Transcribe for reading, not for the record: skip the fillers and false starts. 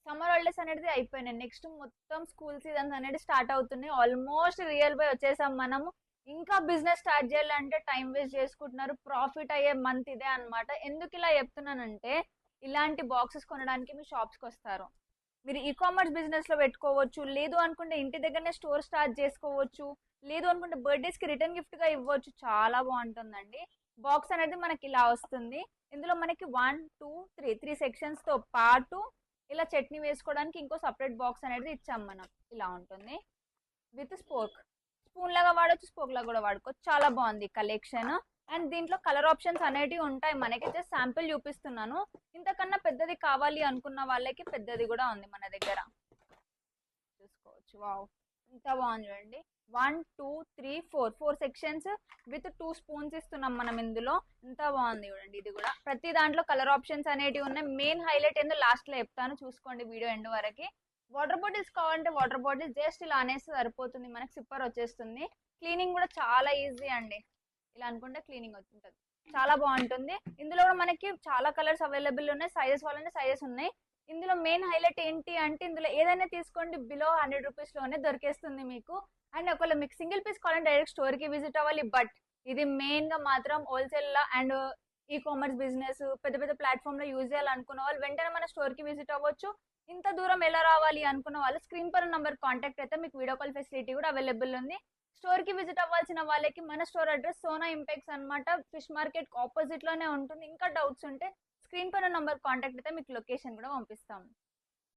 Summer holidays అనేది అయిపోయినాయి. Next మొత్తం స్కూల్ సీజన్స్ అనేది స్టార్ట్ అవుతున్నాయి. ఆల్మోస్ట్ రియల్ బై వచ్చేసాం మనము. ఇంకా బిజినెస్ స్టార్ట్ చేయాలంటే టైం వేస్ట్ చేసుకుంటున్నారు. ప్రాఫిట్ అయ్యే మంత్ ఇదే అన్నమాట. ఎందుకు ఇలా చెప్తున్నానంటే, ఇలాంటి బాక్సెస్ కొనడానికి మీ షాప్స్కి వస్తారు. మీరు ఈ కామర్స్ బిజినెస్ లో పెట్టుకోవచ్చు. లేదు అనుకుంటే ఇంటి దగ్గరనే స్టోర్ స్టార్ట్ చేసుకోవచ్చు. లేదు అనుకుంటే బర్త్డేస్ కి రిటర్న్ గిఫ్ట్ గా ఇవ్వచ్చు. చాలా బాగుంటుందండి. బాక్స్ అనేది మనకి ఇలా వస్తుంది. ఇందులో మనకి 1 2 3 సెక్షన్స్ తో పాటు ఇలా చట్నీ వేసుకోవడానికి ఇంకో సపరేట్ బాక్స్ అనేది ఇచ్చాం మనం. ఇలా ఉంటుంది విత్ స్పోర్క్. స్పూన్ లాగా వాడొచ్చు, స్పోక్ లాగా కూడా వాడుకోవచ్చు. చాలా బాగుంది కలెక్షన్. అండ్ దీంట్లో కలర్ ఆప్షన్స్ అనేటివి ఉంటాయి. మనకి జస్ట్ శాంపిల్ చూపిస్తున్నాను. ఇంతకన్నా పెద్దది కావాలి అనుకున్న వాళ్ళకి పెద్దది కూడా ఉంది మన దగ్గర. చూసుకోవచ్చు. వావ్, ఇంత బాగుంది చూడండి. 1 2 3 4 సెక్షన్స్ విత్ 2 స్పూన్స్ ఇస్తున్నాం మనం ఇందులో. ఎంత బాగుంది చూడండి. ఇది కూడా ప్రతి దాంట్లో కలర్ ఆప్షన్స్ అనేటివి ఉన్నాయి. మెయిన్ హైలైట్ ఏందో లాస్ట్ లో చెప్తాను, చూసుకోండి వీడియో ఎండ్ వరకు. వాటర్ బాటిల్స్ కావాలంటే వాటర్ బాటిల్ జస్ట్ ఇలా అనేసి సరిపోతుంది, మనకి సిప్పర్ వచ్చేస్తుంది. క్లీనింగ్ కూడా చాలా ఈజీ అండి. ఇలా అనుకుంటే క్లీనింగ్ వచ్చుంటది. చాలా బాగుంటుంది. ఇందులో కూడా మనకి చాలా కలర్స్ అవైలబుల్ ఉన్నాయి. సైజెస్ కావాలంటే సైజెస్ ఉన్నాయి. ఇందులో మెయిన్ హైలైట్ ఏంటి అంటే, ఇందులో ఏదైనా తీసుకోండి బిలో 100 రూపీస్ లోనే దొరికేస్తుంది మీకు. అండ్ ఒకవేళ మీకు సింగిల్ పీస్ కావాలంటే డైరెక్ట్ స్టోర్ కి విజిట్ అవ్వాలి. బట్ ఇది మెయిన్ గా మాత్రం wholesale law and e commerce business పెద్ద పెద్ద ప్లాట్ఫామ్ లో యూజ్ చేయాలనుకున్న వాళ్ళు వెంటనే మన స్టోర్ కి విజిట్ అవ్వచ్చు. ఇంత దూరం ఎలా రావాలి అనుకున్న వాళ్ళు స్క్రీన్ పర్ నంబర్ కాంటాక్ట్ అయితే మీకు వీడియో కాల్ ఫెసిలిటీ కూడా అవైలబుల్ ఉంది. స్టోర్ కి విజిట్ అవ్వాల్సిన వాళ్ళకి మన స్టోర్ అడ్రస్ సోనా ఇంపెక్స్ అన్నమాట. ఫిష్ మార్కెట్ ఆపోజిట్ లోనే ఉంటుంది. ఇంకా డౌట్స్ ఉంటే స్క్రీన్ పైన నంబర్ కాంటాక్ట్ అయితే మీకు లొకేషన్ కూడా పంపిస్తాం.